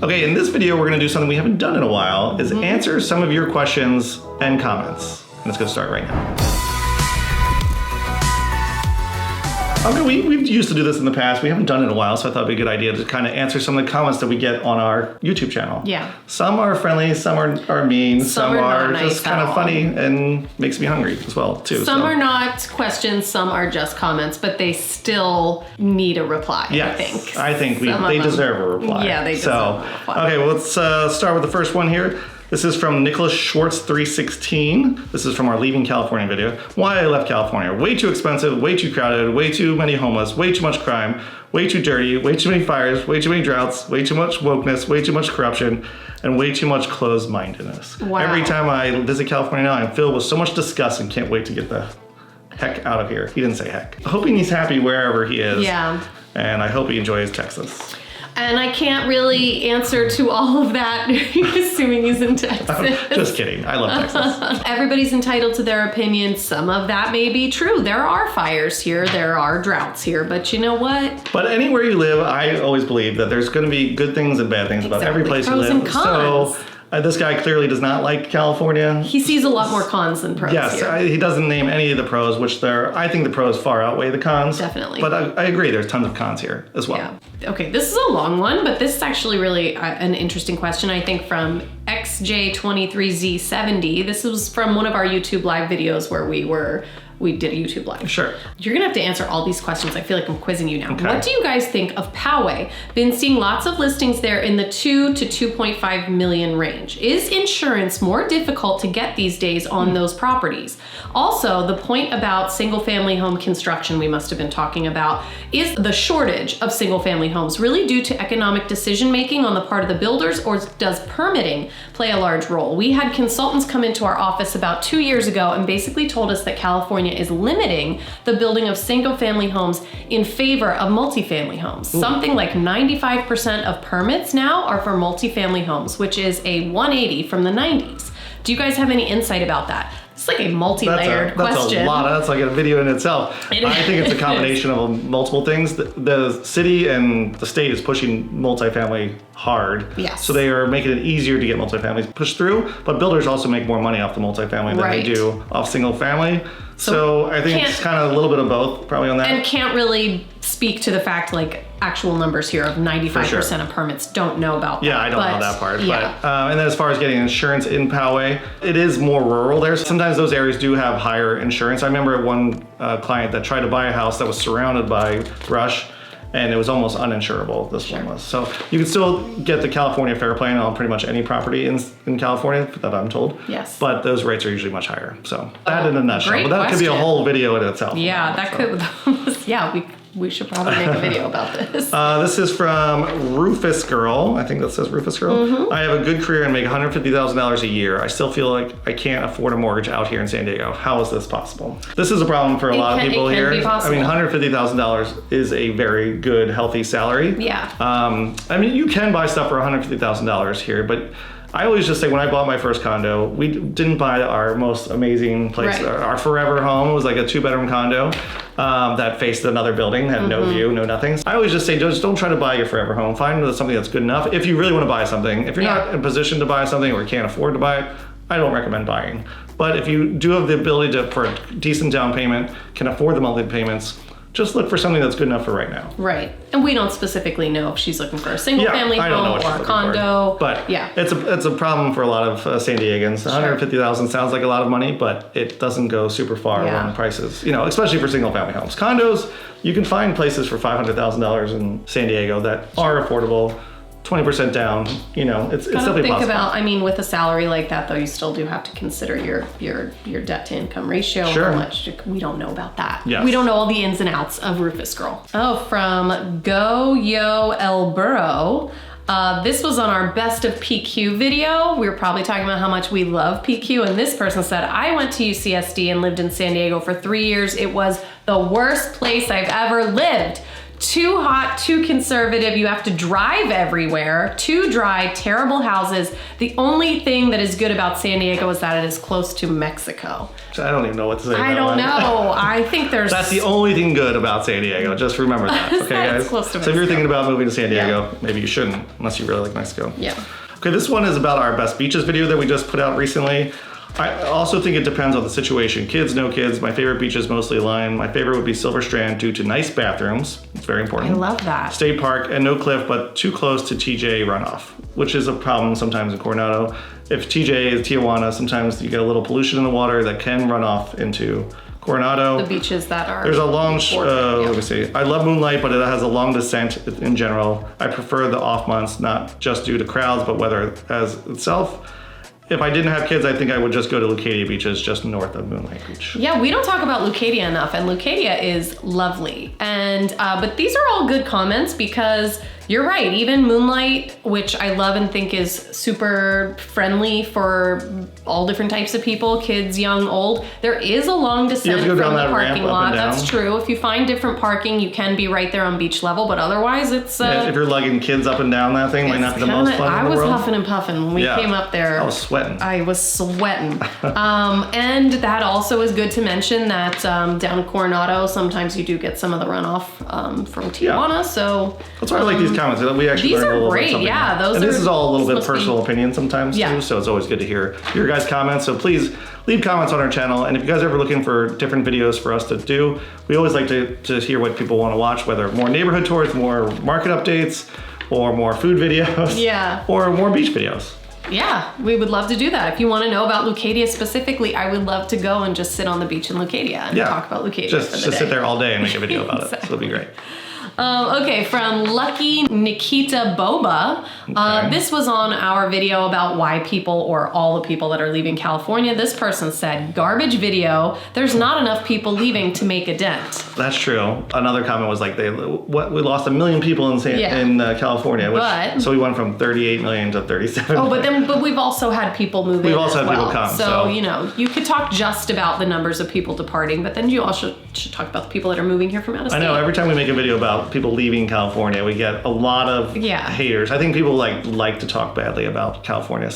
Okay, in this video, we're gonna do something we haven't done in a while, is answer some of your questions and comments. Let's go start right now. Okay, we've used to do this in the past. We haven't done it in a while, so I thought it'd be a good idea to kind of answer some of the comments that we get on our YouTube channel. Yeah. Some are friendly, some are mean, some are not just nice kind of funny and makes me hungry as well, too. Some are not questions, some are just comments, but they still need a reply, yes, I think they deserve a reply. Yeah, they deserve a reply. Okay, well, let's start with the first one here. This is from Nicholas Schwartz 316. This is from our Leaving California video. Why I left California. Way too expensive, way too crowded, way too many homeless, way too much crime, way too dirty, way too many fires, way too many droughts, way too much wokeness, way too much corruption, and way too much closed-mindedness. Wow. Every time I visit California now, I'm filled with so much disgust and can't wait to get the heck out of here. He didn't say heck. Hoping he's happy wherever he is. Yeah. And I hope he enjoys Texas. And I can't really answer to all of that, assuming he's in Texas. Just kidding. I love Texas. Everybody's entitled to their opinion. Some of that may be true. There are fires here. There are droughts here. But you know what? But anywhere you live, I always believe that there's going to be good things and bad things about every place you live. Pros and cons. So this guy clearly does not like California. He sees a lot more cons than pros here. He doesn't name any of the pros, which I think the pros far outweigh the cons. Definitely. But I agree, there's tons of cons here as well. Yeah. Okay, this is a long one, but this is actually really an interesting question, I think, from XJ23Z70. This was from one of our YouTube live videos where we did a YouTube live. Sure. You're gonna have to answer all these questions. I feel like I'm quizzing you now. Okay. What do you guys think of Poway? Been seeing lots of listings there in the 2 to 2.5 million range. Is insurance more difficult to get these days on those properties? Also, the point about single family home construction we must have been talking about, is the shortage of single family homes really due to economic decision making on the part of the builders, or does permitting play a large role? We had consultants come into our office about 2 years ago and basically told us that California is limiting the building of single family homes in favor of multifamily homes. Ooh. Something like 95% of permits now are for multifamily homes, which is a 180 from the 90s. Do you guys have any insight about that? It's like a multi-layered question. That's a lot. That's like a video in itself. I think it's a combination of multiple things. The city and the state is pushing multifamily hard. Yes. So they are making it easier to get multifamilies pushed through, but builders also make more money off the multifamily than they do off single family. So I think it's kind of a little bit of both probably on that. And can't really speak to the fact, like, actual numbers here of 95% of permits. Don't know about that. Yeah, I don't know that part. Yeah. But, and then as far as getting insurance in Poway, it is more rural there. Sometimes those areas do have higher insurance. I remember one client that tried to buy a house that was surrounded by brush, and it was almost uninsurable, this one was. So you can still get the California Fair Plan on pretty much any property in California, that I'm told. Yes. But those rates are usually much higher. So that in a nutshell. Great But that could be a whole video in itself. Yeah, we should probably make a video about this. This is from Rufus Girl. I think that says Rufus Girl. Mm-hmm. I have a good career and make $150,000 a year. I still feel like I can't afford a mortgage out here in San Diego. How is this possible? This is a problem for a lot of people here. Be possible. I mean, $150,000 is a very good, healthy salary. Yeah. I mean, you can buy stuff for $150,000 here, but I always just say when I bought my first condo, we didn't buy our most amazing place, right. Our forever home. It was like a 2-bedroom condo that faced another building, had no view, no nothing. I always just say, just don't try to buy your forever home. Find something that's good enough. If you really want to buy something, if you're not in a position to buy something or can't afford to buy it, I don't recommend buying. But if you do have the ability for a decent down payment, can afford the monthly payments, just look for something that's good enough for right now. Right. And we don't specifically know if she's looking for a single family home or a condo. But it's a problem for a lot of San Diegans. $150,000 sounds like a lot of money, but it doesn't go super far on prices, especially for single family homes. Condos, you can find places for $500,000 in San Diego that are affordable. 20% down, it's definitely possible. About, with a salary like that, though, you still do have to consider your debt to income ratio. Sure. How much, we don't know about that. Yes. We don't know all the ins and outs of Rufus Girl. Oh, from Go Yo El Burrow. This was on our best of PQ video. We were probably talking about how much we love PQ, and this person said, I went to UCSD and lived in San Diego for 3 years. It was the worst place I've ever lived. Too hot, too conservative. You have to drive everywhere. Too dry, terrible houses. The only thing that is good about San Diego is that it is close to Mexico. I don't even know what to say. I don't know. I think there's... That's the only thing good about San Diego. Just remember that, okay, guys? Close to so if you're Mexico. thinking about moving to San Diego, maybe you shouldn't, unless you really like Mexico. Yeah. Okay, this one is about our best beaches video that we just put out recently. I also think it depends on the situation. Kids, no kids. My favorite beach is mostly Lime. My favorite would be Silver Strand due to nice bathrooms. It's very important. I love that. State Park and no cliff, but too close to TJ runoff, which is a problem sometimes in Coronado. If TJ is Tijuana, sometimes you get a little pollution in the water that can run off into Coronado. The beaches that are... There's a long, yeah. let me see. I love Moonlight, but it has a long descent in general. I prefer the off months, not just due to crowds, but weather as itself. If I didn't have kids, I think I would just go to Leucadia Beaches, just north of Moonlight Beach. Yeah, we don't talk about Leucadia enough, and Leucadia is lovely. And but these are all good comments because you're right. Even Moonlight, which I love and think is super friendly for all different types of people, kids, young, old. There is a long descent from the parking lot. That's true. If you find different parking, you can be right there on beach level, but otherwise it's... if you're lugging kids up and down that thing, might not be the most fun in the world. I was huffing and puffing when we came up there. I was sweating. I was sweating. And that also is good to mention that down Coronado, sometimes you do get some of the runoff from Tijuana, so... That's why I like these comments. We actually learn a little bit something. Yeah, those and are... this is all a little bit personal opinion sometimes too, so it's always good to hear your guys' comments. So please leave comments on our channel, and if you guys are ever looking for different videos for us to do, we always like to hear what people want to watch, whether more neighborhood tours, more market updates, or more food videos, or more beach videos. Yeah, we would love to do that. If you want to know about Leucadia specifically, I would love to go and just sit on the beach in Leucadia and talk about Leucadia just for the day. sit there all day and make a video about it. So it'll be great. Okay, from Lucky Nikita Boba. This was on our video about why people, or all the people that are leaving California. This person said, garbage video. There's not enough people leaving to make a dent. That's true. Another comment was like, we lost 1 million people in California, so we went from 38 million to 37 million. But we've also had people move in. We've also had people come. So, you know, you could talk just about the numbers of people departing, but then you also should talk about the people that are moving here from out of state. I know, every time we make a video about people leaving California, we get a lot of haters. I think people like to talk badly about California,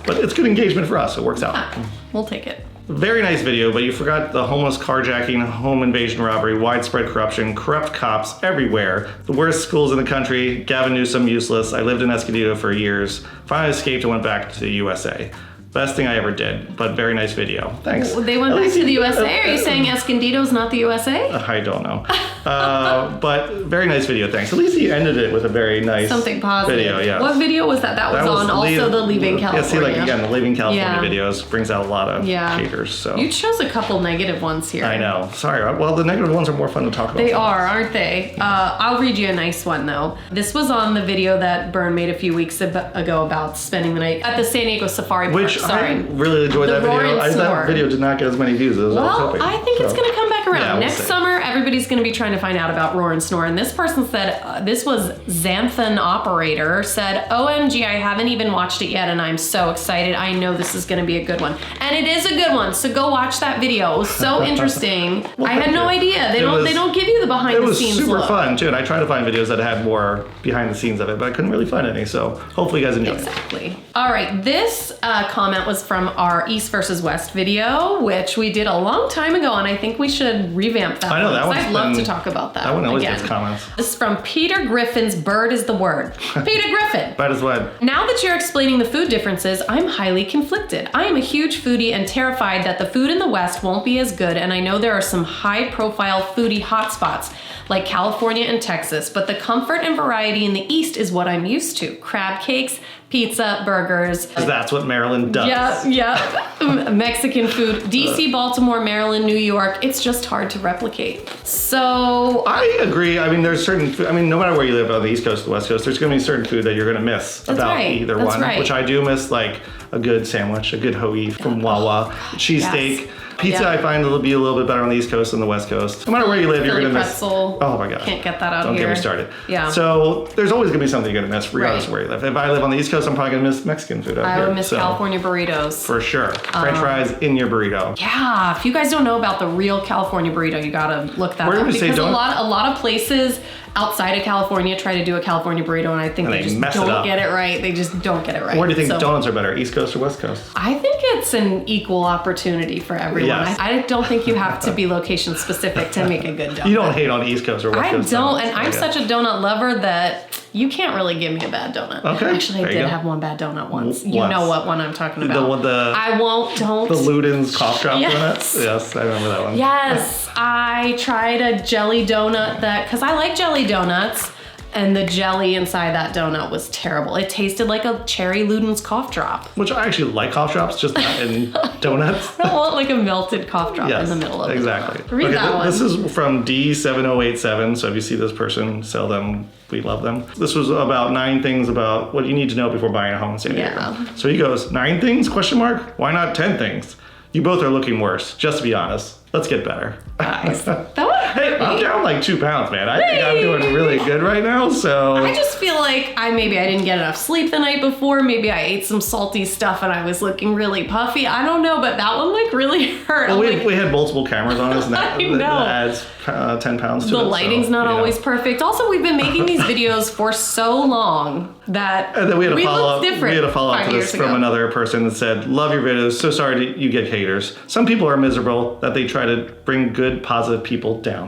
but it's good engagement for us. It works out. We'll take it. Very nice video, but you forgot the homeless carjacking, home invasion robbery, widespread corruption, corrupt cops everywhere, the worst schools in the country, Gavin Newsom useless. I lived in Escondido for years, finally escaped and went back to the USA. Best thing I ever did, but very nice video. Thanks. They went back to the USA? Are you saying Escondido's not the USA? I don't know. But very nice video, thanks. At least he ended it with a very nice something positive. Video, yeah. What video was that? That was on also the Leaving California. Yeah, see, like again, the Leaving California videos brings out a lot of haters. So you chose a couple negative ones here. I know. Sorry. Well, the negative ones are more fun to talk about. They are, aren't they? I'll read you a nice one though. This was on the video that Bern made a few weeks ago about spending the night at the San Diego Safari Park. I really enjoyed that video. That video did not get as many views as I was hoping. I think it's going to come back around. Yeah, Next summer, everybody's going to be trying to find out about Roar and Snore. And this person said, this was Xanthan Operator, said, OMG, I haven't even watched it yet, and I'm so excited. I know this is going to be a good one. And it is a good one, so go watch that video. It was so interesting. I had no idea. They don't give you the behind the scenes look. It was super fun, too, and I tried to find videos that had more behind the scenes of it, but I couldn't really find any, so hopefully you guys enjoyed it. Exactly. All right, this comment was from our East versus West video, which we did a long time ago, and I think we should revamp that. I know, that one's I'd love to talk about that. That one always gets comments. This is from Peter Griffin's Bird is the Word. Peter Griffin. Bird is what? Now that you're explaining the food differences, I'm highly conflicted. I am a huge foodie and terrified that the food in the West won't be as good, and I know there are some high-profile foodie hotspots like California and Texas, but the comfort and variety in the East is what I'm used to. Crab cakes, pizza, burgers. That's what Maryland does. Yep. Mexican food. DC, Baltimore, Maryland, New York. It's just hard to replicate. So I agree. I mean, there's certain food. I mean, no matter where you live on the East Coast or the West Coast, there's going to be certain food that you're going to miss either one. Which I do miss, like a good sandwich, a good hoagie from Wawa, cheesesteak. Pizza, I find it'll be a little bit better on the East Coast than the West Coast. No matter where you live, you're Philly going to miss. pretzel. Oh my God. Can't get that out Don't here. get me started. Yeah. So there's always going to be something you're going to miss, regardless of Right. where you live. If I live on the East Coast, I'm probably going to miss Mexican food out I here. would miss So, California burritos. For sure. French fries in your burrito. Yeah, if you guys don't know about the real California burrito, you gotta look that Where up do we say because a don't- lot of places outside of California try to do a California burrito, and I think And they they just mess it don't up. get it right. They just don't get it right. Where do you think So, donuts are better, East Coast or West Coast? I think it's an equal opportunity for everyone. Yes. I don't think you have to be location specific to make a good donut. You don't hate on East Coast or West I Coast don't, donuts. and I'm Okay. such a donut lover that you can't really give me a bad donut. Okay, Actually, I there you did go. have one bad donut once. You Once. know what one I'm talking The about. one- the- I won't. Don't. The Luden's cough drop Yes. donuts? Yes, I remember that one. Yes, I tried a jelly donut because I like jelly donuts, and the jelly inside that donut was terrible. It tasted like a cherry Luden's cough drop. Which I actually like cough drops, just not in donuts. I want like a melted cough drop Yes, in the middle of exactly. it. Read that one. This is from D7087. So if you see this person, sell them. We love them. This was about 9 things about what you need to know before buying a home in San Diego. Yeah. So he goes, 9 things? Question mark? Why not 10 things? You both are looking worse. Just to be honest. Let's get better. Guys, that was Hey, I'm down like 2 pounds, man. I think I'm doing really good right now. So I just feel like I didn't get enough sleep the night before. Maybe I ate some salty stuff and I was looking really puffy. I don't know, but that one like really hurt. well, I'm like, we had multiple cameras on us, and that, I know. that adds 10 pounds to it. the lighting's so, not you know. always perfect. Also, we've been making these videos for so long that And then we had a follow up. looked different We had a follow up 5 to this years from ago. another person that said, "Love your videos. So sorry you get haters. Some people are miserable that they try to bring good, positive people down.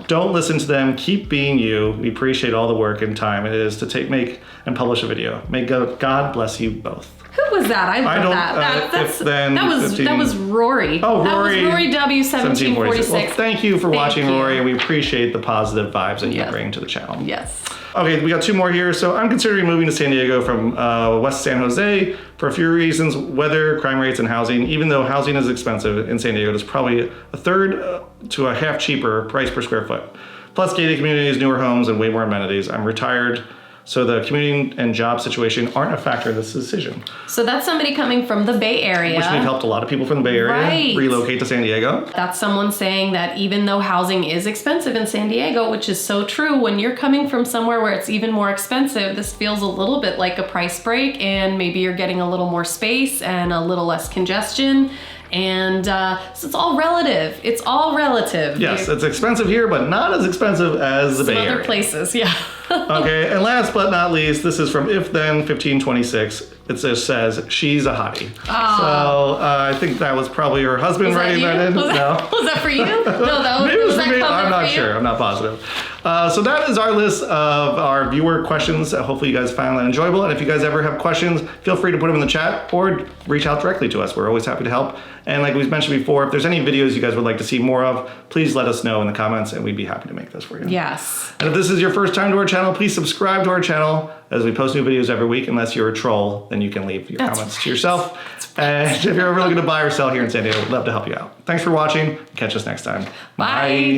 Don't listen to them. Keep being you. We appreciate all the work and time it is to make and publish a a May God bless you both." Who was that? I love don't, that. if then that was 15 that was Rory. Oh, That Rory. was Rory W 1746. Well, thank you for watching, you. Rory, and we appreciate the positive vibes that you Yes. bring to the channel. Yes. Okay, we got 2 more here. So I'm considering moving to San Diego from West San Jose for a few reasons: weather, crime rates, and housing. Even though housing is expensive in San Diego, it's probably a third to a half cheaper price per square foot. Plus gated communities, newer homes, and way more amenities. I'm retired, so the commuting and job situation aren't a factor in this decision. So that's somebody coming from the Bay Area. Which we've helped a lot of people from the Bay Area Right. relocate to San Diego. That's someone saying that even though housing is expensive in San Diego, which is so true, when you're coming from somewhere where it's even more expensive, this feels a little bit like a price break, and maybe you're getting a little more space and a little less congestion. And so it's all relative. It's all relative. Yes, it's expensive here, but not as expensive as the Some Bay other Area. places, yeah. Okay, and last but not least, this is from If Then 1526. It just says, she's a hottie. So I think that was probably her husband writing that in. Was No. that for you? No, that was, Maybe it was was for that me. comment I'm not for you? sure. I'm not positive. So that is our list of our viewer questions. Hopefully you guys found that enjoyable. And if you guys ever have questions, feel free to put them in the chat or reach out directly to us. We're always happy to help. And like we've mentioned before, if there's any videos you guys would like to see more of, please let us know in the comments and we'd be happy to make those for you. Yes. And if this is your first time to our channel, please subscribe to our channel as we post new videos every week. Unless you're a troll, then you can leave your comments to yourself. And if you're ever looking to buy or sell here in San Diego, we'd love to help you out. Thanks for watching. Catch us next time. Bye.